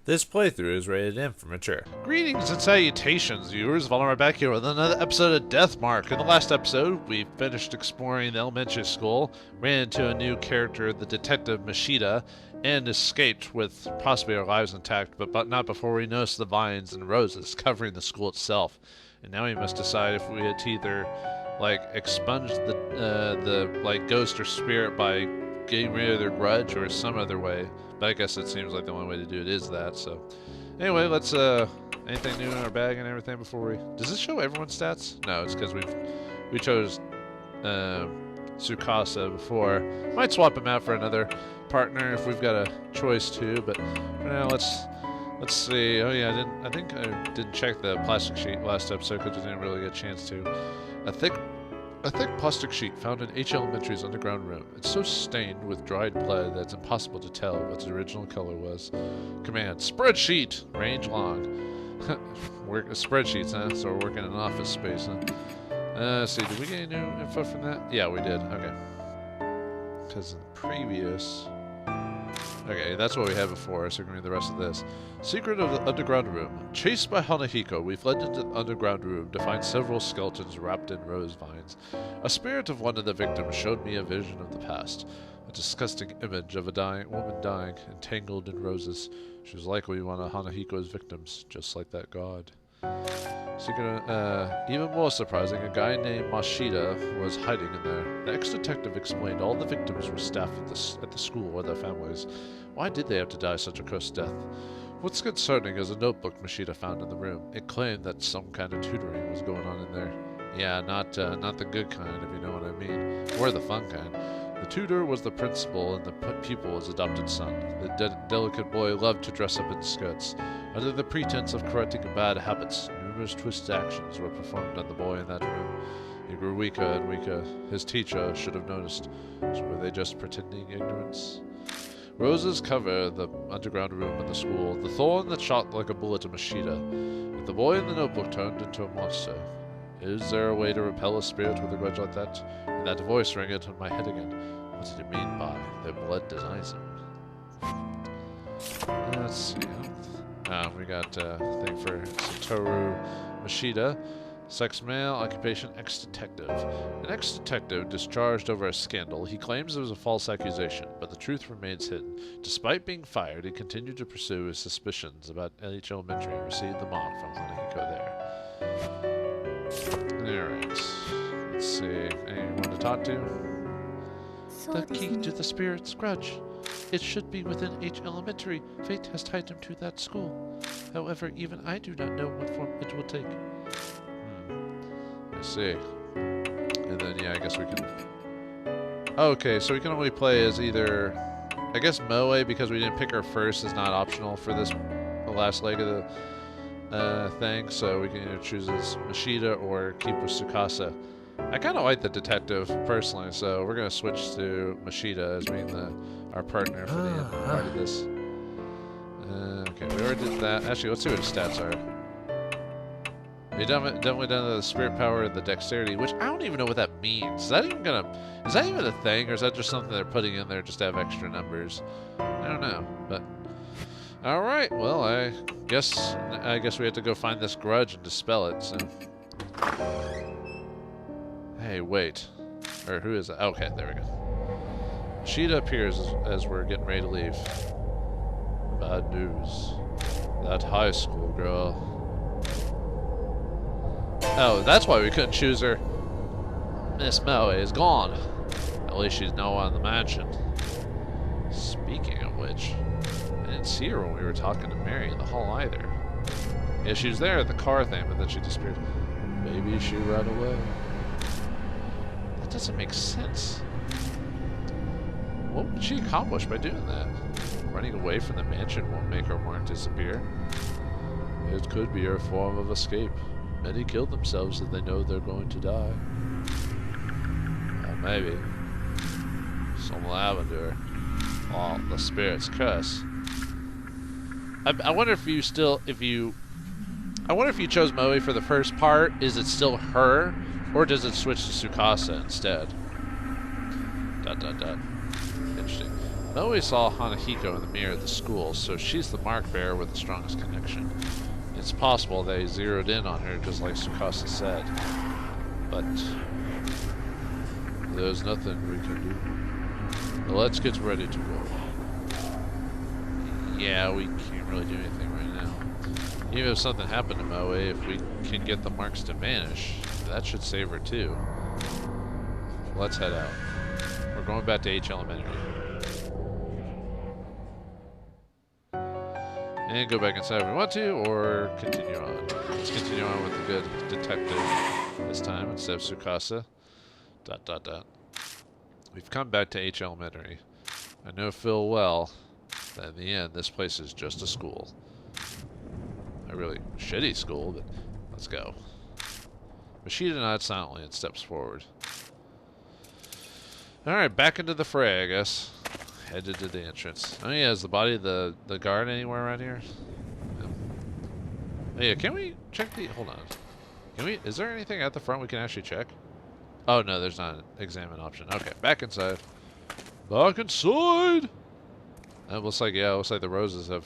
This playthrough is rated M for mature. Greetings and salutations, viewers. Vauldemare back here with another episode of Deathmark. In the last episode, we finished exploring the elementary school, ran into a new character, the detective Mashida, and escaped with possibly our lives intact, but not before we noticed the vines and roses covering the school itself. And now we must decide if we had to either expunge the ghost or spirit by getting rid of their grudge or some other way. But I guess it seems like the only way to do it is that, so. Anyway, let's, anything new in our bag and everything before we... Does this show everyone's stats? No, it's because we chose, Tsukasa before. Might swap him out for another partner if we've got a choice to, but for now, let's see. Oh yeah, I think I didn't check the plastic sheet last episode because we didn't really get a chance to. A thick plastic sheet found in H Elementary's underground room. It's so stained with dried blood that it's impossible to tell what its original color was. Command: spreadsheet! Range long. Spreadsheets, huh? So we're working in office space, huh? Let's see, did we get any new info from that? Yeah, we did. Okay. Because in previous... Okay, that's what we had before, so we're going to read the rest of this. Secret of the underground room. Chased by Hanahiko, we fled into the underground room to find several skeletons wrapped in rose vines. A spirit of one of the victims showed me a vision of the past. A disgusting image of a woman dying, entangled in roses. She was likely one of Hanahiko's victims, just like that god. Even more surprising, a guy named Mashida was hiding in there. The ex-detective explained all the victims were staff at the school or their families. Why did they have to die such a cursed death? What's concerning is a notebook Mashida found in the room. It claimed that some kind of tutoring was going on in there. Yeah, not the good kind, if you know what I mean. Or the fun kind. The tutor was the principal and the pupil his adopted son. The delicate boy loved to dress up in skirts. Under the pretense of correcting bad habits, numerous twisted actions were performed on the boy in that room. He grew weaker and weaker. His teacher should have noticed. So were they just pretending ignorance? Roses cover the underground room in the school, the thorn that shot like a bullet to Mashida. If the boy in the notebook turned into a monster, is there a way to repel a spirit with a grudge like that? And that voice rang it in my head again. What did it mean by their blood denies him? Let's see. We got a thing for Satoru Mashida. Sex male, occupation ex-detective. An ex-detective discharged over a scandal. He claims it was a false accusation, but the truth remains hidden. Despite being fired, he continued to pursue his suspicions about H Elementary and received the mark from Hanahiko there. Alright. Let's see. Anyone to talk to? The key to the spirit's grudge. It should be within H Elementary. Fate has tied him to that school. However, even I do not know what form it will take. I see. And then, yeah, I guess we can... Okay, so we can only play as either... I guess Moe, because we didn't pick her first, is not optional for this the last leg of the thing. So we can either choose as Mashida or keep with Tsukasa. I kind of like the detective, personally, so we're going to switch to Mashida as being our partner for the part of this. Okay, we already did that. Actually, let's see what his stats are. We definitely done the spirit power and the dexterity, which I don't even know what that means. Is that even a thing, or is that just something they're putting in there just to have extra numbers? I don't know, but... Alright, well, I guess we have to go find this grudge and dispel it, so... Hey, wait. Or who is that? Okay, there we go. Sheeta appears as we're getting ready to leave. Bad news. That high school girl. Oh, that's why we couldn't choose her. Miss Moe is gone. At least she's no one in the mansion. Speaking of which, I didn't see her when we were talking to Mary in the hall either. Yeah, she was there at the car thing, but then she disappeared. Maybe she ran away. That doesn't make sense. What would she accomplish by doing that? Running away from the mansion won't make her mark disappear. It could be her form of escape. Many kill themselves if they know they're going to die. Or maybe something will happen to her. Oh, the spirit's curse. I wonder if you I wonder if you chose Moe for the first part, is it still her? Or does it switch to Tsukasa instead? Interesting. Moe saw Hanahiko in the mirror at the school, so she's the mark bearer with the strongest connection. It's possible they zeroed in on her, just like Tsukasa said. But there's nothing we can do. Well, let's get ready to go. Yeah, we can't really do anything right now. Even if something happened to Moe, if we can get the marks to vanish, that should save her too. Let's head out. We're going back to H Elementary. And go back inside if we want to, or continue on. Let's continue on with the good detective this time instead of Tsukasa. ... We've come back to H Elementary. I know Phil well, but in the end, this place is just a school. A really shitty school, but let's go. Mashida nods silently and steps forward. Alright, back into the fray, I guess. Headed to the entrance. Oh yeah, is the body of the guard anywhere around here? No. Oh yeah, can we check the... Hold on. Can we... Is there anything at the front we can actually check? Oh no, there's not an examine option. Okay, back inside. Back inside! It looks like, yeah, it looks like the roses have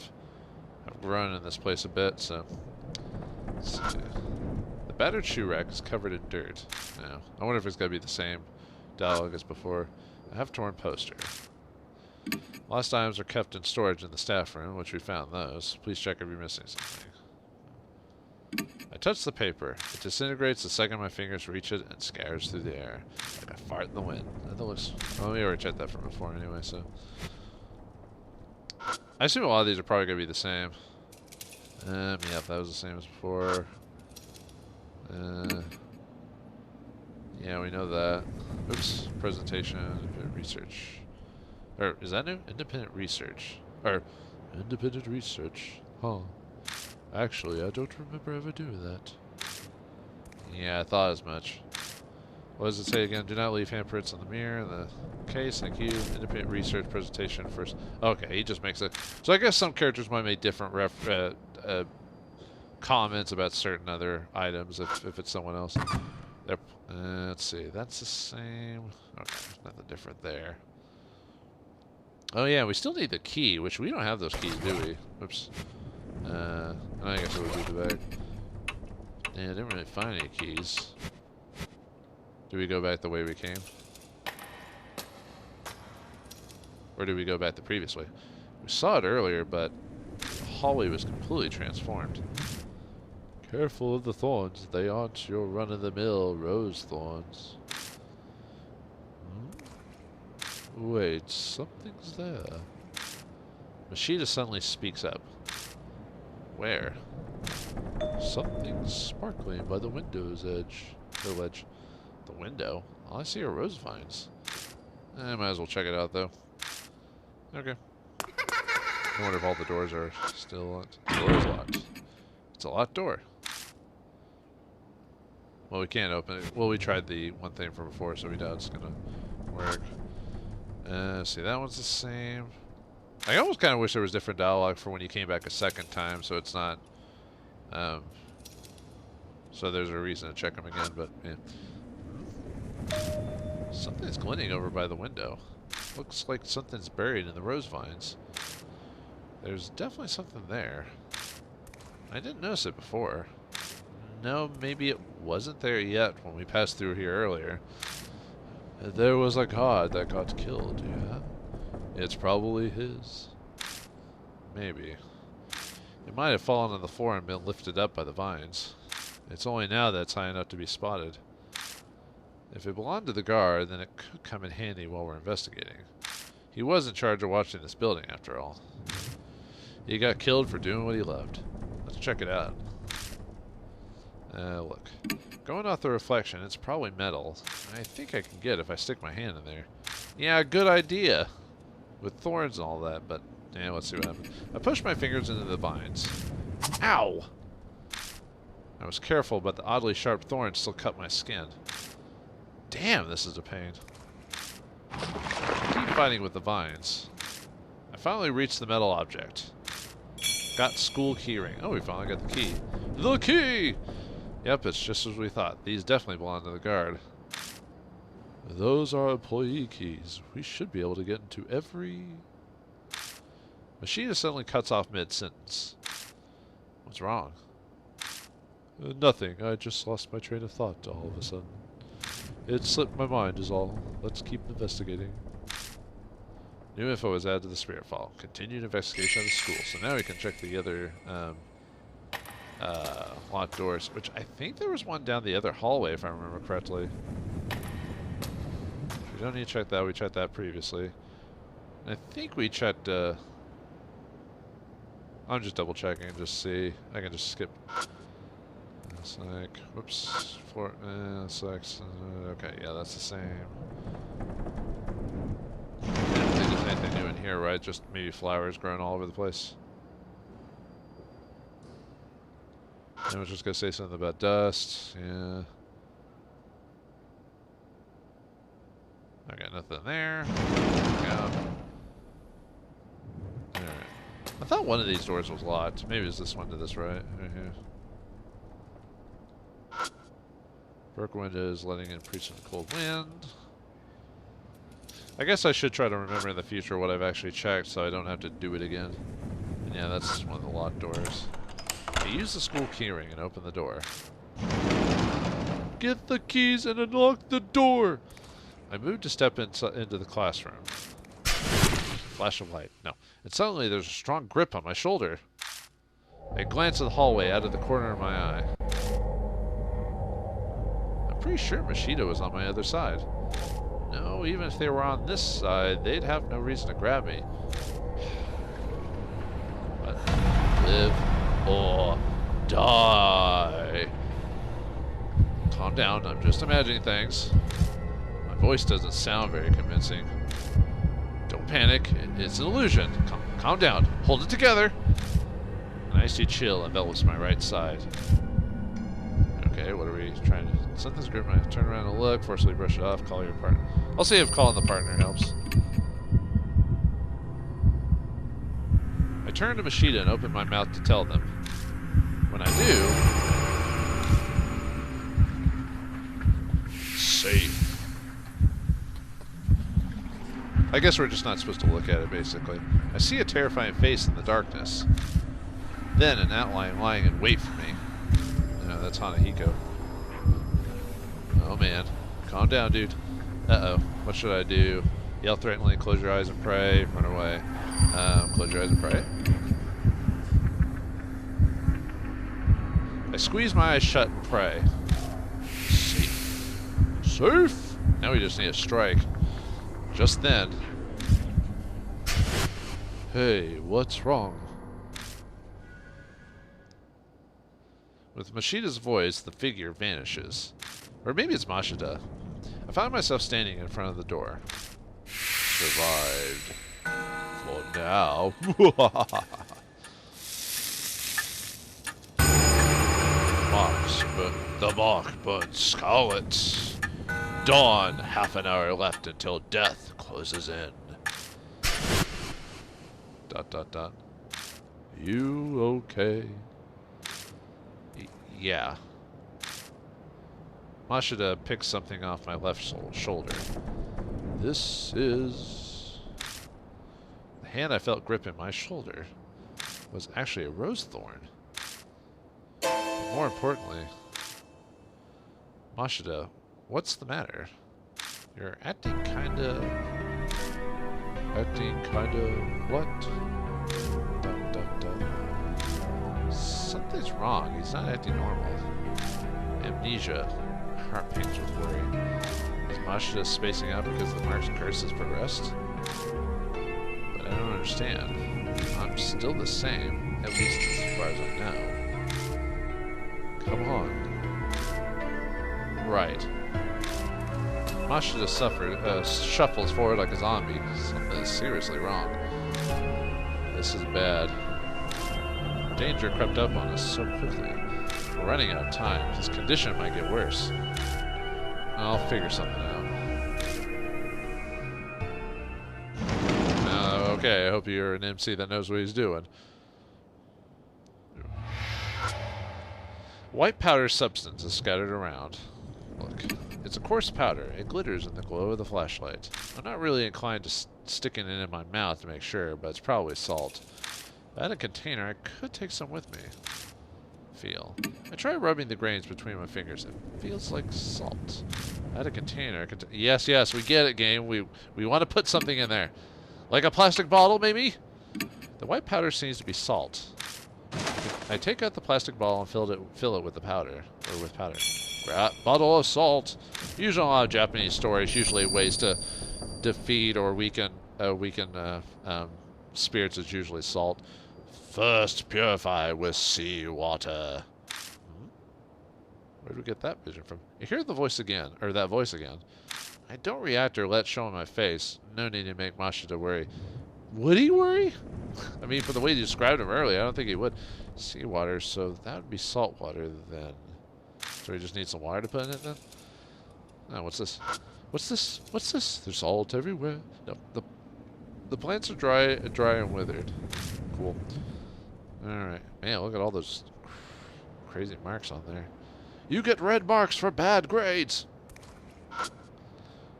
grown in this place a bit, so... Let's see. The battered shoe rack is covered in dirt. Now, I wonder if it's going to be the same dialogue as before. I have torn poster. Lost items are kept in storage in the staff room, which we found those. Please check if you're missing something. I touch the paper. It disintegrates the second my fingers reach it and scatters through the air. Like a fart in the wind. That looks... Well, we already checked that from before anyway, so... I assume a lot of these are probably going to be the same. Yeah, that was the same as before. Yeah, we know that. Oops. Presentation, independent research. Or, is that new? Independent research. Or, independent research. Huh. Actually, I don't remember ever doing that. Yeah, I thought as much. What does it say again? Do not leave handprints on the mirror. The case, thank you. Independent research presentation first. Okay, he just makes it. So I guess some characters might make different comments about certain other items if it's someone else. Let's see, that's the same. Okay, nothing different there. Oh yeah, we still need the key, which we don't have those keys, do we? Oops. I guess it would be the bag. Yeah, I didn't really find any keys. Do we go back the way we came? Or do we go back the previous way? We saw it earlier, but the hallway was completely transformed. Careful of the thorns. They aren't your run-of-the-mill rose thorns. Wait, something's there. Mashida suddenly speaks up. Where? Something's sparkling by the window's edge. The ledge. The window? All I see are rose vines. I might as well check it out, though. Okay. I wonder if all the doors are still locked. The door is locked. It's a locked door. Well, we can't open it. Well, we tried the one thing from before, so we doubt it's gonna work. See, that one's the same. I almost kind of wish there was different dialogue for when you came back a second time, so it's not... so there's a reason to check them again, but, yeah. Something's glinting over by the window. Looks like something's buried in the rose vines. There's definitely something there. I didn't notice it before. No, maybe it wasn't there yet when we passed through here earlier. There was a god that got killed, yeah? It's probably his. Maybe. It might have fallen on the floor and been lifted up by the vines. It's only now that it's high enough to be spotted. If it belonged to the guard, then it could come in handy while we're investigating. He was in charge of watching this building, after all. He got killed for doing what he loved. Let's check it out. Look. Going off the reflection, it's probably metal. I think I can get if I stick my hand in there. Yeah, good idea. With thorns and all that, but... yeah, let's see what happens. I pushed my fingers into the vines. Ow! I was careful, but the oddly sharp thorns still cut my skin. Damn, this is a pain. I keep fighting with the vines. I finally reached the metal object. Got school keyring. Oh, we finally got the key. The key! Yep, it's just as we thought. These definitely belong to the guard. Those are employee keys. We should be able to get into every Machida suddenly cuts off mid-sentence. What's wrong? Nothing. I just lost my train of thought all of a sudden. It slipped my mind is all. Let's keep investigating. New info is added to the spirit file. Continued investigation of the school. So now we can check the other locked doors, which I think there was one down the other hallway if I remember correctly. We don't need to check that. We checked that previously. And I think we checked... I'm just double checking just to see. I can just skip. It's like, whoops, okay, yeah, that's the same. I don't think there's anything new in here, right? Just maybe flowers growing all over the place. I was just gonna say something about dust, yeah. Okay, nothing there. Yeah. Alright. I thought one of these doors was locked. Maybe it's this one to this right here. Broken windows, letting in preaching cold wind. I guess I should try to remember in the future what I've actually checked so I don't have to do it again. And yeah, that's one of the locked doors. I use the school keyring and open the door. Get the keys and unlock the door! I moved to step into the classroom. Flash of light. No. And suddenly there's a strong grip on my shoulder. I glance at the hallway out of the corner of my eye. I'm pretty sure Machida was on my other side. No, even if they were on this side, they'd have no reason to grab me. But live or die. Calm down, I'm just imagining things. My voice doesn't sound very convincing. Don't panic, it's an illusion. Calm down, hold it together. An icy chill envelops my right side. Okay, what are we trying to... Something's gripping my... Turn around and look, forcibly brush it off, call your partner. I'll see if calling the partner helps. I turn to Machida and open my mouth to tell them. When I do... Safe. I guess we're just not supposed to look at it, basically. I see a terrifying face in the darkness. Then an outline lying in wait for me. No, that's Hanahiko. Oh man. Calm down, dude. Uh-oh. What should I do? Yell threateningly, close your eyes and pray, run away. Close your eyes and pray. I squeeze my eyes shut and pray. Safe. Safe? Now we just need a strike. Just then. Hey, what's wrong? With Machida's voice, the figure vanishes. Or maybe it's Machida. I find myself standing in front of the door. Survived. For now. The mark burns scarlet. Dawn, half an hour left until death closes in. ... You okay? Yeah. Machida picks something off my left shoulder. This is... The hand I felt gripping my shoulder was actually a rose thorn. But more importantly, Machida, what's the matter? You're acting kinda... what? Something's wrong. He's not acting normal. Amnesia. Heart pains with worry. Is Machida spacing out because the mark's curse has progressed? But I don't understand. I'm still the same, at least as far as I know. Come on. Right. Machida shuffles forward like a zombie. Something is seriously wrong. This is bad. Danger crept up on us so quickly. We're running out of time. His condition might get worse. I'll figure something out. Okay, I hope you're an MC that knows what he's doing. White powder substance is scattered around. Look. It's a coarse powder. It glitters in the glow of the flashlight. I'm not really inclined to sticking it in my mouth to make sure, but it's probably salt. If I had a container, I could take some with me. Feel. I try rubbing the grains between my fingers. It feels like salt. I had a container. Yes, yes, we get it, game. We want to put something in there. Like a plastic bottle, maybe? The white powder seems to be salt. I take out the plastic bottle and fill it with the powder. Or with powder. Bottle of salt. Usually in a lot of Japanese stories, usually ways to defeat or weaken spirits is usually salt. First purify with seawater. Where did we get that vision from? You hear the voice again, or that voice again. I don't react or let show in my face. No need to make Mashita worry. Would he worry? I mean, for the way you described him earlier, I don't think he would. Seawater, so that would be salt water then. So we just need some water to put in it then? Oh, what's this? What's this? What's this? There's salt everywhere. No, the plants are dry and withered. Cool. Alright. Man, look at all those crazy marks on there. You get red marks for bad grades!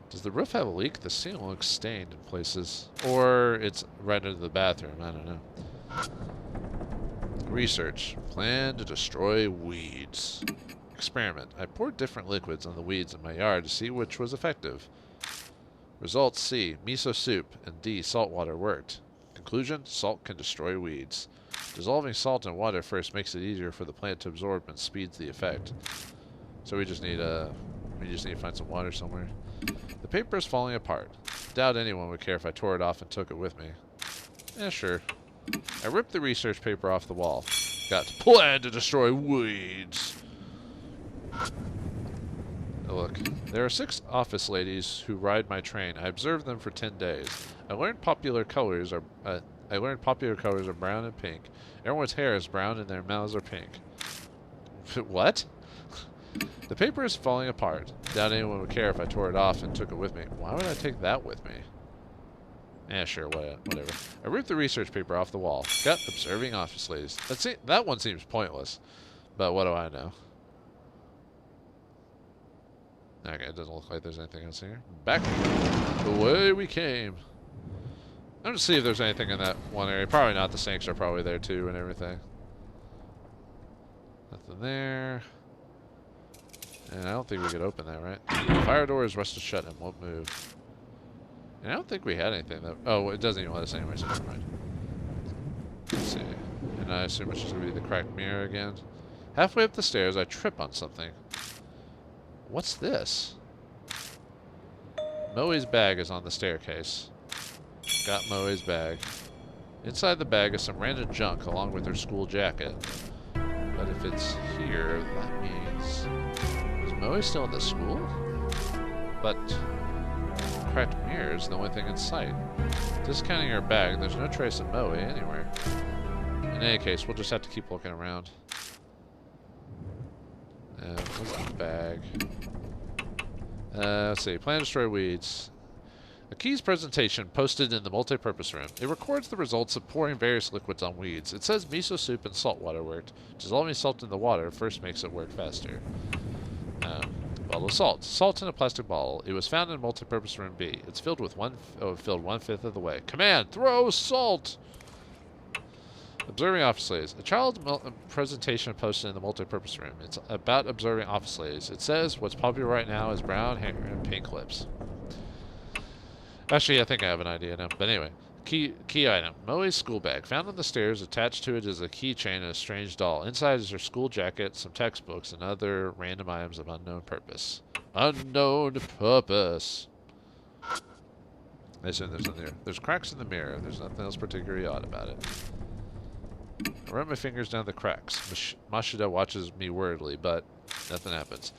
Does the roof have a leak? The ceiling looks stained in places. Or it's right into the bathroom. I don't know. Research. Plan to destroy weeds. Experiment. I poured different liquids on the weeds in my yard to see which was effective. Results C. Miso soup. And D. Salt water worked. Conclusion. Salt can destroy weeds. Dissolving salt in water first makes it easier for the plant to absorb and speeds the effect. So we just need to find some water somewhere. The paper is falling apart. Doubt anyone would care if I tore it off and took it with me. Yeah, sure. I ripped the research paper off the wall. Got to plan to destroy weeds. Now look, there are 6 office ladies who ride my train. I observed them for 10 days. I learned popular colors are brown and pink. Everyone's hair is brown and their mouths are pink. What? The paper is falling apart. Doubt anyone would care if I tore it off and took it with me. Why would I take that with me? Yeah, sure, whatever. I ripped the research paper off the wall. Got observing office ladies. That one seems pointless. But what do I know? Okay, it doesn't look like there's anything else here. Back the way we came. I'm just see if there's anything in that one area. Probably not. The sinks are probably there too and everything. Nothing there. And I don't think we could open that, right? The fire door is rusted shut and won't move. And I don't think we had anything that... Oh, it doesn't even let us anyway, so never mind. Let's see. And I assume it's just going to be the cracked mirror again. Halfway up the stairs, I trip on something. What's this? Bowies Bag is on the staircase. Got Bowies Bag. Inside the bag is some random junk along with her school jacket. But if it's here, that means... Is Moe still in the school? But... Cracked mirror is the only thing in sight. Discounting her bag, there's no trace of Moe anywhere. In any case, we'll just have to keep looking around. What's the bag? Let's see. Plan to destroy weeds. Aksys presentation posted in the multi-purpose room. It records the results of pouring various liquids on weeds. It says miso soup and salt water worked. Dissolving salt in the water first makes it work faster. Bottle of salt. Salt in a plastic bottle. It was found in multi-purpose room B. It's filled with filled 1/5 of the way. Command! Throw salt! Observing office ladies. A child presentation posted in the multi-purpose room. It's about observing office ladies. It says what's popular right now is brown hair and pink lips. Actually, I think I have an idea now. But anyway, key item. Moe's school bag. Found on the stairs. Attached to it is a keychain and a strange doll. Inside is her school jacket, some textbooks, and other random items of unknown purpose. Unknown purpose. I assume there's nothing there. There's cracks in the mirror. There's nothing else particularly odd about it. I run my fingers down the cracks. Mashida watches me worriedly, but nothing happens.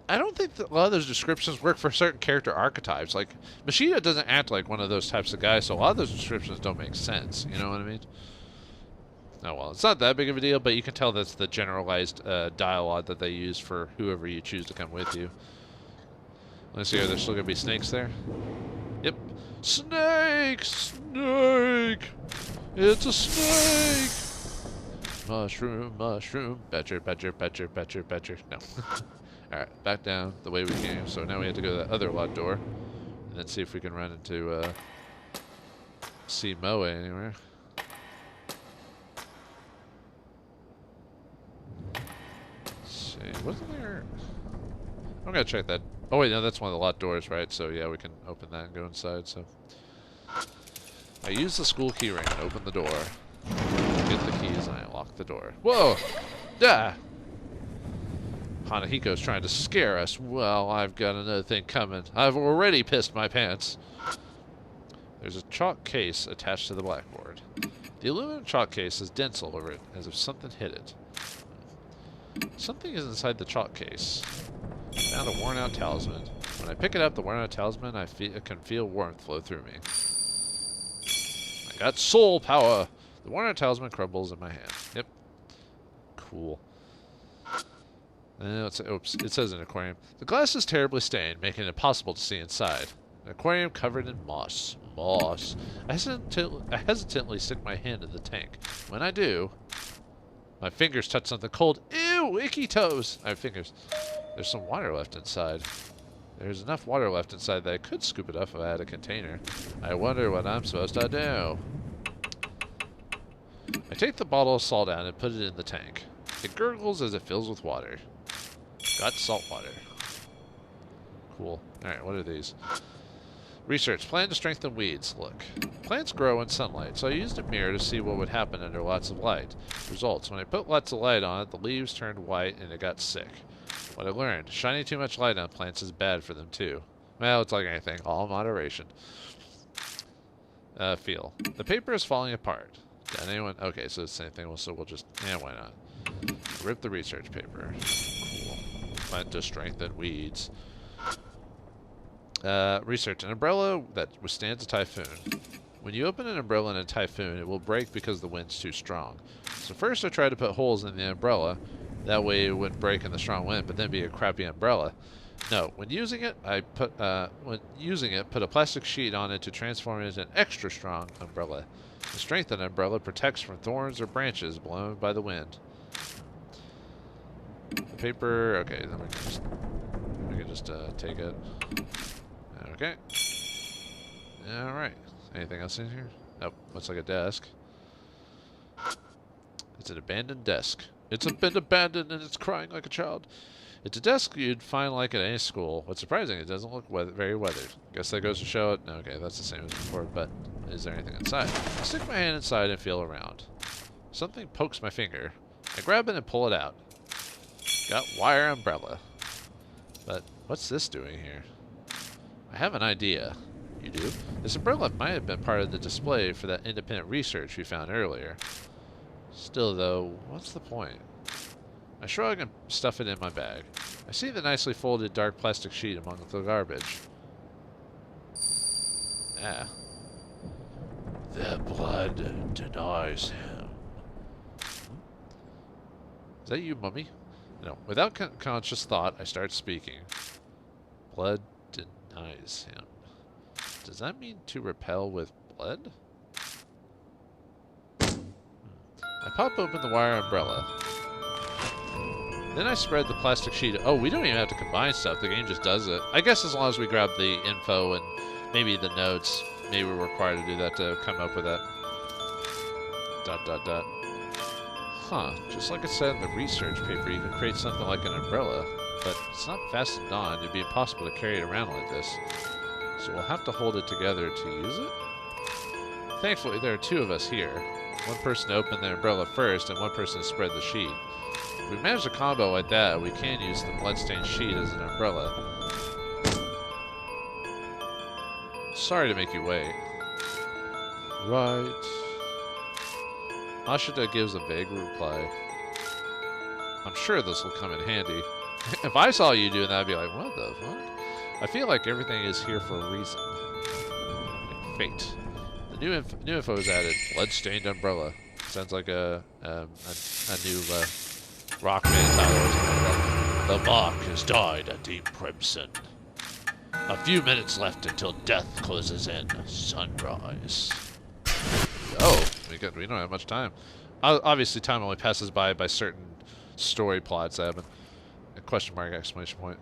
I don't think that a lot of those descriptions work for certain character archetypes. Like, Mashida doesn't act like one of those types of guys, so a lot of those descriptions don't make sense. You know what I mean? Oh, well, it's not that big of a deal, but you can tell that's the generalized dialogue that they use for whoever you choose to come with you. Let's see, are there still going to be snakes there? Yep. Snake! Snake! It's a snake! Mushroom, mushroom, betcher, betcher, betcher, betcher, betcher. No. Alright, back down the way we came. So now we have to go to that other locked door. And then see if we can run into, see Moe anywhere. Let's see, wasn't there... I'm gonna check that. Oh wait, no, that's one of the locked doors, right? So yeah, we can open that and go inside, so... I use the school key ring and open the door. Get the keys and I lock the door. Whoa! Ah! Hanahiko's trying to scare us. Well, I've got another thing coming. I've already pissed my pants. There's a chalk case attached to the blackboard. The aluminum chalk case has dents all over it, as if something hit it. Something is inside the chalk case. I found a worn-out talisman. When I pick it up, the worn-out talisman, I can feel warmth flow through me. I got soul power! The worn-out talisman crumbles in my hand. Yep. Cool. Oops, it says an aquarium. The glass is terribly stained, making it impossible to see inside. An aquarium covered in moss. Moss. I hesitantly stick my hand in the tank. When I do, my fingers touch something cold. Ew, icky toes! I have fingers. There's some water left inside. There's enough water left inside that I could scoop it up if I had a container. I wonder what I'm supposed to do. I take the bottle of salt out and put it in the tank. It gurgles as it fills with water. Got salt water. Cool. Alright, what are these? Research. Plan to strengthen weeds. Look. Plants grow in sunlight, so I used a mirror to see what would happen under lots of light. Results. When I put lots of light on it, the leaves turned white and it got sick. What I learned. Shining too much light on plants is bad for them too. Well, it's like anything. All moderation. Feel. The paper is falling apart. Did anyone... Okay, so it's the same thing. So we'll just... Yeah, why not? Rip the research paper. Cool. Plant to strengthen weeds. Research. An umbrella that withstands a typhoon. When you open an umbrella in a typhoon, it will break because the wind's too strong. So first I tried to put holes in the umbrella. That way it wouldn't break in the strong wind, but then be a crappy umbrella. No, when using it, put a plastic sheet on it to transform it into an extra strong umbrella. The strengthened umbrella protects from thorns or branches blown by the wind. The paper, okay, then we can just take it. Okay. Alright. Anything else in here? Oh, looks like a desk. It's an abandoned desk. It's been abandoned and it's crying like a child. It's a desk you'd find like at any school. What's surprising, it doesn't look very weathered. Guess that goes to show it. Okay, that's the same as before, but is there anything inside? I stick my hand inside and feel around. Something pokes my finger. I grab it and pull it out. Got wire umbrella. But what's this doing here? I have an idea. You do? This umbrella might have been part of the display for that independent research we found earlier. Still, though, what's the point? I shrug and stuff it in my bag. I see the nicely folded dark plastic sheet among the garbage. Ah. Their blood denies him. Is that you, Mummy? No. Without conscious thought, I start speaking. Blood denies him. Does that mean to repel with blood? I pop open the wire umbrella. Then I spread the plastic sheet. Oh, we don't even have to combine stuff. The game just does it. I guess as long as we grab the info and maybe the notes, maybe we're required to do that to come up with that. ... Huh. Just like it said in the research paper, you can create something like an umbrella, but it's not fastened on. It'd be impossible to carry it around like this. So we'll have to hold it together to use it? Thankfully, there are two of us here. One person to open the umbrella first, and one person to spread the sheet. If we manage a combo like that, we can use the bloodstained sheet as an umbrella. Sorry to make you wait. Right. Ashita gives a vague reply. I'm sure this will come in handy. If I saw you doing that, I'd be like, what the fuck? I feel like everything is here for a reason. Like fate. The new info is added. Bloodstained umbrella. Sounds like a new rock band title or something like that. The mark has died at Deep Crimson. A few minutes left until death closes in. Sunrise. Oh, we don't have much time. Obviously, time only passes by certain story plots that happen. Question mark, exclamation point.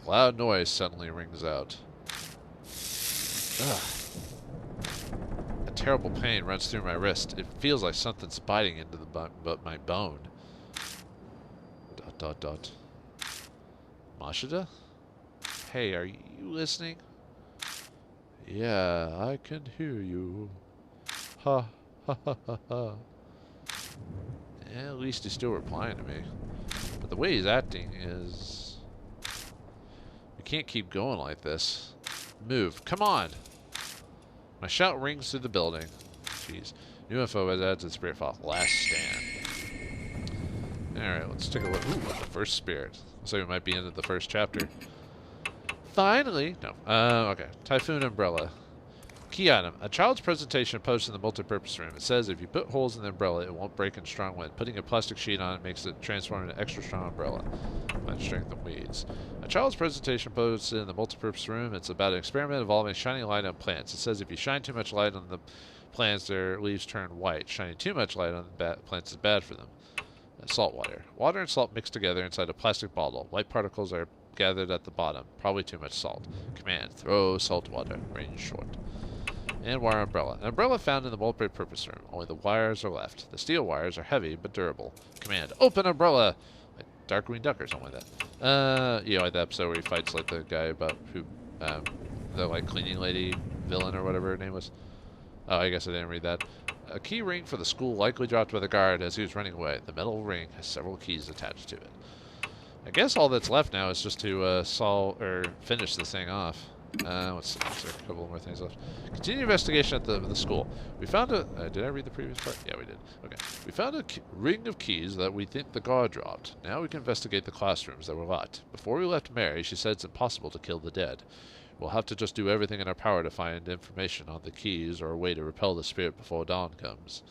A loud noise suddenly rings out. Ugh. A terrible pain runs through my wrist. It feels like something's biting into my bone. ... Mashida? Hey, are you listening? Yeah, I can hear you. Ha, ha, ha, ha, ha. Yeah, at least he's still replying to me. But the way he's acting is... We can't keep going like this. Move. Come on! My shout rings through the building. Jeez. New info as added to the spirit file. Last stand. Alright, let's take a look. Ooh, the first spirit. Looks like we might be into the first chapter. Finally! No. Okay. Typhoon umbrella. Key item. A child's presentation posted in the multipurpose room. It says if you put holes in the umbrella, it won't break in strong wind. Putting a plastic sheet on it makes it transform into an extra strong umbrella. Plant strength and weeds. A child's presentation posted in the multipurpose room. It's about an experiment involving shining light on plants. It says if you shine too much light on the plants, their leaves turn white. Shining too much light on the plants is bad for them. Salt water. Water and salt mixed together inside a plastic bottle. White particles are gathered at the bottom. Probably too much salt. Command. Throw salt water. Range short. And wire umbrella. An umbrella found in the multi-purpose room. Only the wires are left. The steel wires are heavy but durable. Command. Open umbrella! Like Darkwing Duck or something like that. You know, like the episode where he fights like the guy about who, the like cleaning lady villain or whatever her name was. Oh, I guess I didn't read that. A key ring for the school likely dropped by the guard as he was running away. The metal ring has several keys attached to it. I guess all that's left now is just to solve or finish this thing off. Let's see. There's a couple more things left. Continue investigation at the school. We found a... did I read the previous part? Yeah, we did. Okay. We found a ring of keys that we think the guard dropped. Now we can investigate the classrooms that were locked. Before we left Mary, she said it's impossible to kill the dead. We'll have to just do everything in our power to find information on the keys or a way to repel the spirit before dawn comes.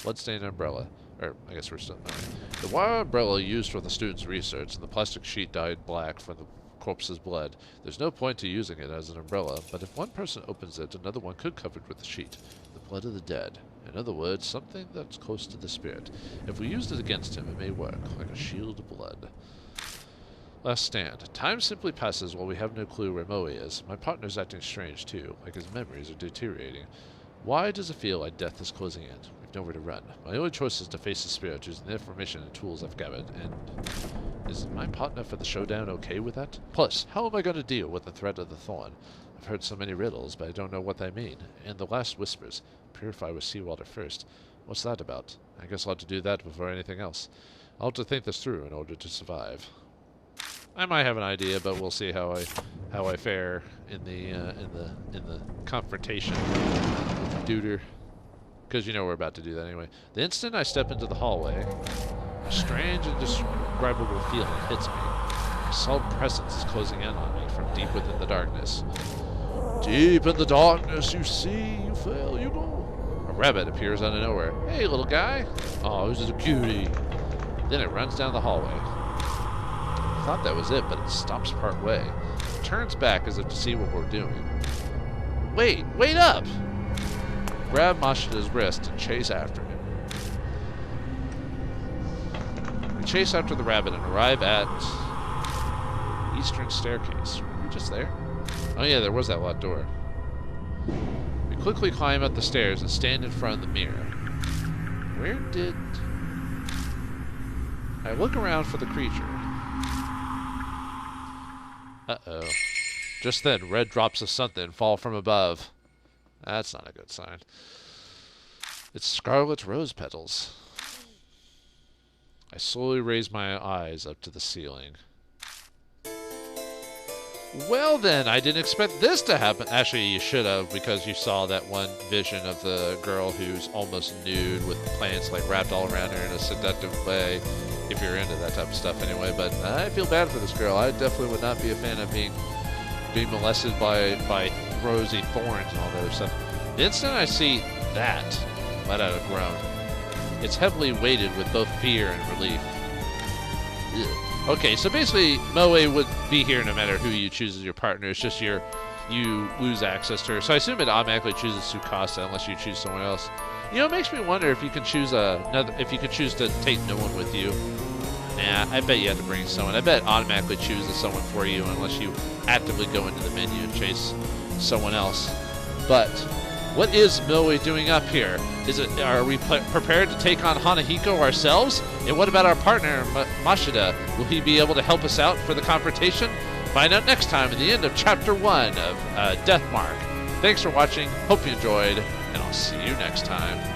Bloodstained umbrella. Or, I guess we're still... Okay. The wire umbrella used for the students' research, and the plastic sheet dyed black for the corpse's blood. There's no point to using it as an umbrella, but if one person opens it, another one could cover it with the sheet. The blood of the dead. In other words, something that's close to the spirit. If we used it against him, it may work, like a shield of blood. Last stand. Time simply passes while we have no clue where Moe is. My partner's acting strange, too, like his memories are deteriorating. Why does it feel like death is closing in? We've nowhere to run. My only choice is to face the spirit using the information and tools I've gathered, and... Is my partner for the showdown okay with that? Plus, how am I going to deal with the threat of the thorn? I've heard so many riddles, but I don't know what they mean. And the last whispers. Purify with seawater first. What's that about? I guess I'll have to do that before anything else. I'll have to think this through in order to survive. I might have an idea, but we'll see how I fare in the confrontation with the duder. Because you know we're about to do that anyway. The instant I step into the hallway, a strange and indescribable feeling hits me. A solid presence is closing in on me from deep within the darkness. Deep in the darkness, you see, you fail, you know. A rabbit appears out of nowhere. Hey, little guy. Oh, this is a cutie. Then it runs down the hallway. I thought that was it, but it stops part way. It turns back as if to see what we're doing. Wait up! Grab Mashida's wrist and chase after him. We chase after the rabbit and arrive at Eastern Staircase. Were we just there? Oh yeah, there was that locked door. We quickly climb up the stairs and stand in front of the mirror. Where did... I look around for the creature. Uh-oh. Just then, red drops of something fall from above. That's not a good sign. It's scarlet rose petals. I slowly raise my eyes up to the ceiling. Well then, I didn't expect this to happen. Actually, you should have, because you saw that one vision of the girl who's almost nude with plants like wrapped all around her in a seductive way. If you're into that type of stuff anyway, but I feel bad for this girl. I definitely would not be a fan of being molested by rosy thorns and all that other stuff. The instant I see that, let out a groan. It's heavily weighted with both fear and relief. Ugh. Okay, so basically, Moe would be here no matter who you choose as your partner. It's just you lose access to her. So I assume it automatically chooses Tsukasa unless you choose someone else. You know, it makes me wonder if you can choose if you could choose to take no one with you. Nah, I bet you have to bring someone. I bet it automatically chooses someone for you unless you actively go into the menu and chase someone else. But what is Milway doing up here? Are we prepared to take on Hanahiko ourselves? And what about our partner, Mashida? Will he be able to help us out for the confrontation? Find out next time at the end of Chapter 1 of Death Mark. Thanks for watching. Hope you enjoyed, and I'll see you next time.